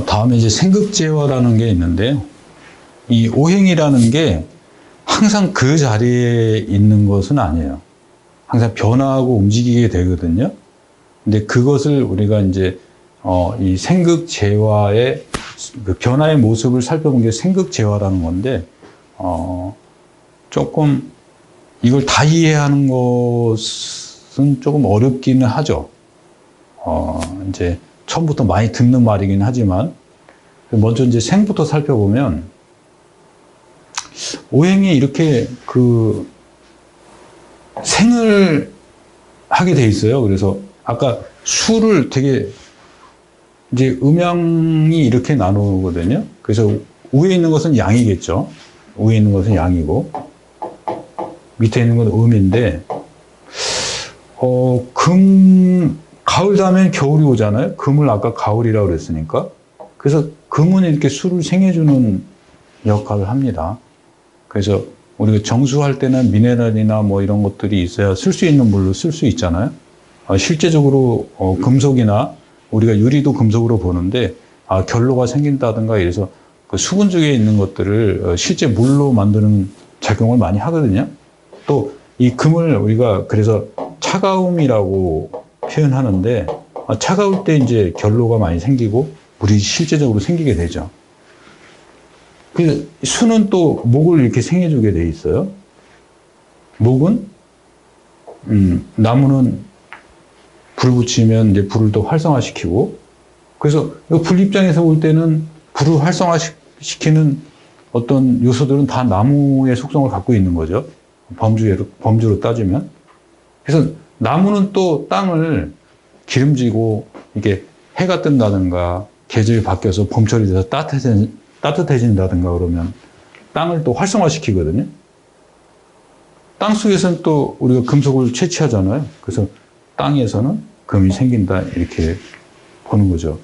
다음에 이제 생극제화라는 게 있는데요. 이 오행이라는 게 항상 그 자리에 있는 것은 아니에요. 항상 변화하고 움직이게 되거든요. 근데 그것을 우리가 이제 이 생극제화의 그 변화의 모습을 살펴본 게 생극제화라는 건데 조금 이걸 다 이해하는 것은 조금 어렵기는 하죠. 이제 처음부터 많이 듣는 말이긴 하지만 먼저 이제 생부터 살펴보면 오행이 이렇게 그 생을 하게 돼 있어요. 그래서 아까 수를 되게 이제 음양이 이렇게 나누거든요. 그래서 위에 있는 것은 양이겠죠. 위에 있는 것은 양이고 밑에 있는 건 음인데 가을 다음엔 겨울이 오잖아요. 금을 아까 가을이라고 그랬으니까. 그래서 금은 이렇게 수를 생해주는 역할을 합니다. 그래서 우리가 정수할 때는 미네랄이나 뭐 이런 것들이 있어야 쓸 수 있는 물로 쓸 수 있잖아요. 실제적으로 금속이나 우리가 유리도 금속으로 보는데 결로가 생긴다든가 이래서 그 수분 쪽에 있는 것들을 실제 물로 만드는 작용을 많이 하거든요. 또 이 금을 우리가 그래서 차가움이라고 표현하는데 차가울 때 이제 결로가 많이 생기고 물이 실제적으로 생기게 되죠. 그 수는 또 목을 이렇게 생해주게 돼 있어요. 목은 나무는 불 붙이면 이제 불을 더 활성화시키고 그래서 불 입장에서 볼 때는 불을 활성화시키는 어떤 요소들은 다 나무의 속성을 갖고 있는 거죠. 범주로 따지면. 그래서 나무는 또 땅을 기름지고 이게 해가 뜬다든가 계절이 바뀌어서 봄철이 돼서 따뜻해진다든가 그러면 땅을 또 활성화시키거든요. 땅 속에서는 또 우리가 금속을 채취하잖아요. 그래서 땅에서는 금이 생긴다 이렇게 보는 거죠.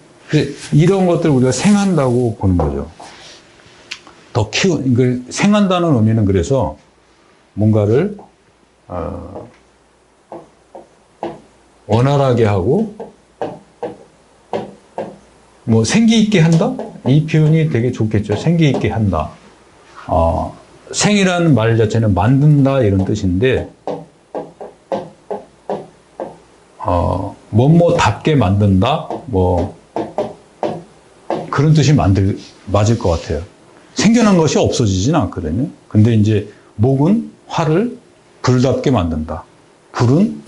이런 것들 우리가 생한다고 보는 거죠. 이걸 생한다는 의미는 그래서 뭔가를 원활하게 하고 뭐 생기 있게 한다? 이 표현이 되게 좋겠죠. 생기 있게 한다. 생이라는 말 자체는 만든다 이런 뜻인데 뭐뭐답게 만든다? 뭐 그런 뜻이 맞을 것 같아요. 생겨난 것이 없어지진 않거든요. 근데 이제 목은 화를 불답게 만든다. 불은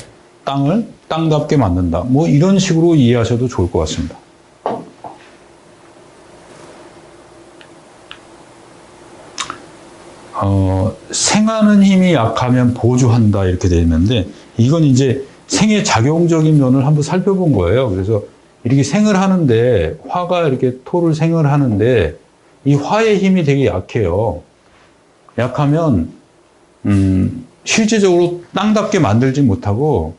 땅을 땅답게 만든다. 뭐 이런 식으로 이해하셔도 좋을 것 같습니다. 생하는 힘이 약하면 보조한다 이렇게 되어 있는데 이건 이제 생의 작용적인 면을 한번 살펴본 거예요. 그래서 이렇게 생을 하는데 화가 이렇게 토를 생을 하는데 이 화의 힘이 되게 약해요. 약하면 실제적으로 땅답게 만들지 못하고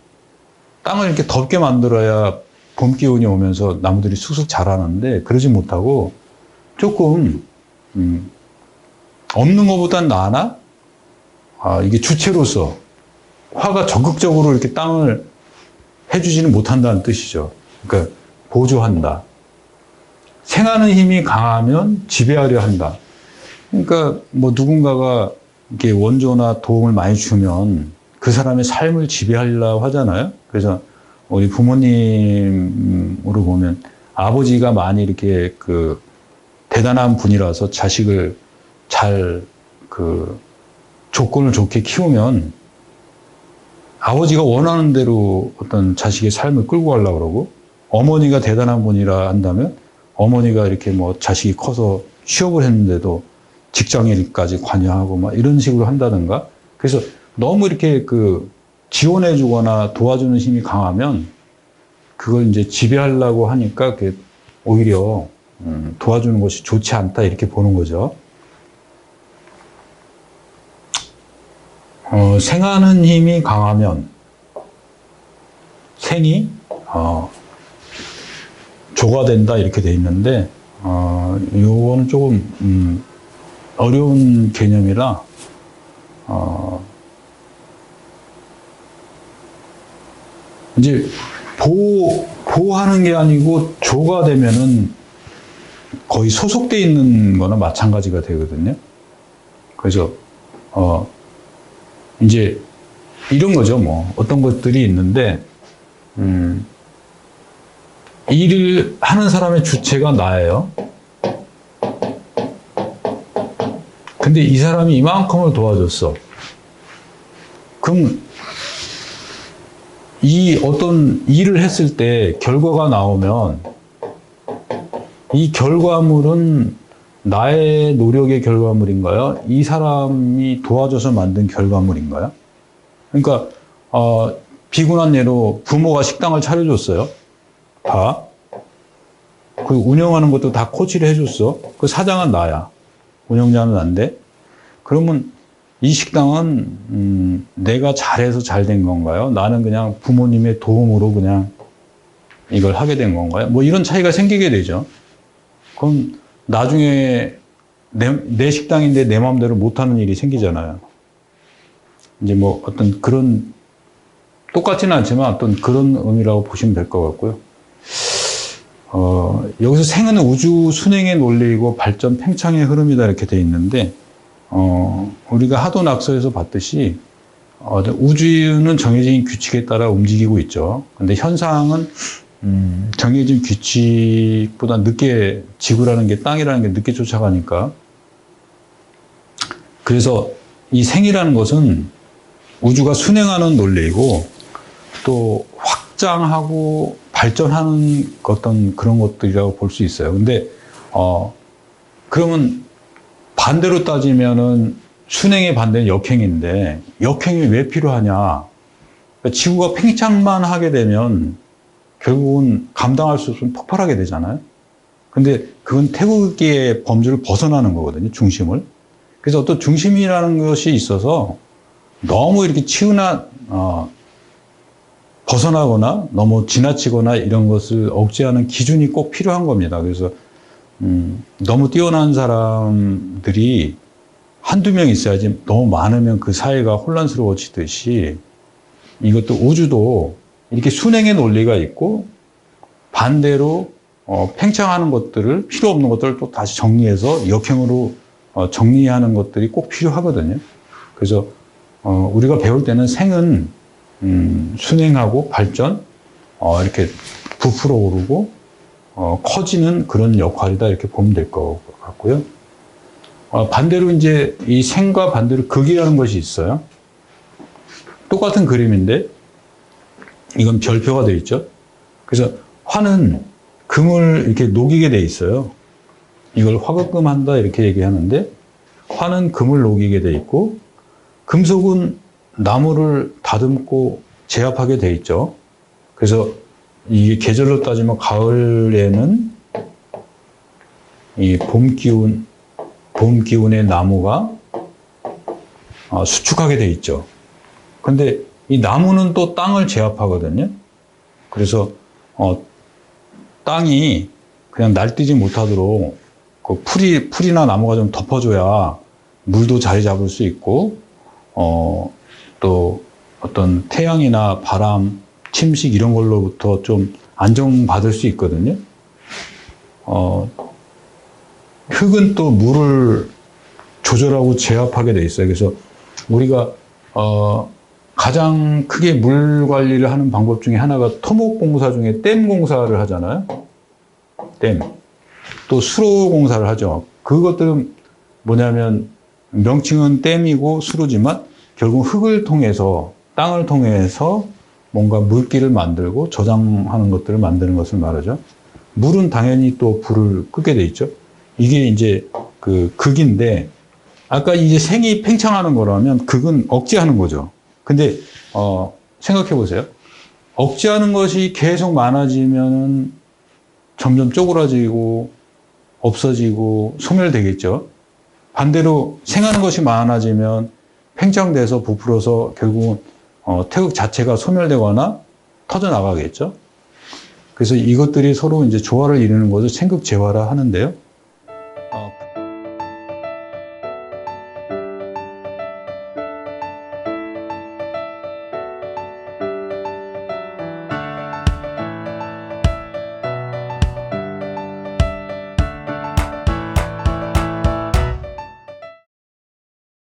땅을 이렇게 덥게 만들어야 봄 기운이 오면서 나무들이 쑥쑥 자라는데 그러지 못하고 조금 없는 것보단 나으나 이게 주체로서 화가 적극적으로 이렇게 땅을 해주지는 못한다는 뜻이죠. 그러니까 보조한다. 생하는 힘이 강하면 지배하려 한다. 그러니까 뭐 누군가가 이렇게 원조나 도움을 많이 주면 그 사람의 삶을 지배하려고 하잖아요. 그래서 우리 부모님으로 보면 아버지가 많이 이렇게 그 대단한 분이라서 자식을 잘 그 조건을 좋게 키우면 아버지가 원하는 대로 어떤 자식의 삶을 끌고 가려고 그러고 어머니가 대단한 분이라 한다면 어머니가 이렇게 뭐 자식이 커서 취업을 했는데도 직장일까지 관여하고 막 이런 식으로 한다든가 그래서 너무 이렇게 그 지원해 주거나 도와주는 힘이 강하면 그걸 이제 지배하려고 하니까 그게 오히려 도와주는 것이 좋지 않다 이렇게 보는 거죠. 생하는 힘이 강하면 생이 조가 된다 이렇게 돼 있는데 요거는 조금 어려운 개념이라, 이제 보하는 게 아니고 조가 되면은 거의 소속돼 있는 거나 마찬가지가 되거든요. 그래서, 이제 이런 거죠, 뭐. 어떤 것들이 있는데, 일을 하는 사람의 주체가 나예요. 근데 이 사람이 이만큼을 도와줬어. 그럼 이 어떤 일을 했을 때 결과가 나오면 이 결과물은 나의 노력의 결과물인가요? 이 사람이 도와줘서 만든 결과물인가요? 그러니까 비근한 예로 부모가 식당을 차려줬어요. 다. 그 운영하는 것도 다 코치를 해줬어. 그 사장은 나야. 운영자는 난데. 그러면 이 식당은 내가 잘해서 잘 된 건가요? 나는 그냥 부모님의 도움으로 그냥 이걸 하게 된 건가요? 뭐 이런 차이가 생기게 되죠. 그럼 나중에 내 식당인데 내 마음대로 못하는 일이 생기잖아요. 이제 뭐 어떤 그런, 똑같지는 않지만 어떤 그런 의미라고 보시면 될 것 같고요. 여기서 생은 우주 순행의 논리이고 발전 팽창의 흐름이다 이렇게 돼 있는데, 우리가 하도 낙서에서 봤듯이, 우주는 정해진 규칙에 따라 움직이고 있죠. 근데 현상은, 정해진 규칙보다 늦게, 지구라는 게, 땅이라는 게 늦게 쫓아가니까. 그래서 이 생이라는 것은 우주가 순행하는 논리이고, 또 확장하고 발전하는 어떤 그런 것들이라고 볼 수 있어요. 근데, 그러면 반대로 따지면은 순행의 반대는 역행인데, 역행이 왜 필요하냐? 그러니까 지구가 팽창만 하게 되면 결국은 감당할 수 없으면 폭발하게 되잖아요. 근데 그건 태극기의 범주를 벗어나는 거거든요, 중심을. 그래서 어떤 중심이라는 것이 있어서 너무 이렇게 벗어나거나 너무 지나치거나 이런 것을 억제하는 기준이 꼭 필요한 겁니다. 그래서 너무 뛰어난 사람들이 한두 명 있어야지, 너무 많으면 그 사회가 혼란스러워지듯이 이것도 우주도 이렇게 순행의 논리가 있고 반대로 팽창하는 것들을, 필요 없는 것들을 또 다시 정리해서 역행으로 정리하는 것들이 꼭 필요하거든요. 그래서 우리가 배울 때는 생은 순행하고 발전, 이렇게 부풀어 오르고 커지는 그런 역할이다 이렇게 보면 될 것 같고요. 반대로 이제 이 생과 반대로 극이라는 것이 있어요. 똑같은 그림인데 이건 별표가 되어 있죠. 그래서 화는 금을 이렇게 녹이게 되어 있어요. 이걸 화극금한다 이렇게 얘기하는데, 화는 금을 녹이게 되어 있고 금속은 나무를 다듬고 제압하게 되어 있죠. 그래서 이게 계절로 따지면 가을에는 이 봄 기운의 나무가 수축하게 되어 있죠. 근데 이 나무는 또 땅을 제압하거든요. 그래서 땅이 그냥 날뛰지 못하도록 그 풀이나 나무가 좀 덮어줘야 물도 자리 잡을 수 있고, 또 어떤 태양이나 바람, 침식 이런 걸로부터 좀 안정받을 수 있거든요. 흙은 또 물을 조절하고 제압하게 돼 있어요. 그래서 우리가 가장 크게 물 관리를 하는 방법 중에 하나가 토목공사 중에 댐 공사를 하잖아요. 댐. 또 수로 공사를 하죠. 그것들은 뭐냐면 명칭은 댐이고 수로지만 결국 흙을 통해서, 땅을 통해서 뭔가 물기를 만들고 저장하는 것들을 만드는 것을 말하죠. 물은 당연히 또 불을 끄게 돼 있죠. 이게 이제 그 극인데, 아까 이제 생이 팽창하는 거라면 극은 억제하는 거죠. 근데 생각해 보세요. 억제하는 것이 계속 많아지면 점점 쪼그라지고 없어지고 소멸되겠죠. 반대로 생하는 것이 많아지면 팽창돼서 부풀어서 결국은 태극 자체가 소멸되거나 터져 나가겠죠. 그래서 이것들이 서로 이제 조화를 이루는 것을 생극 재화라 하는데요.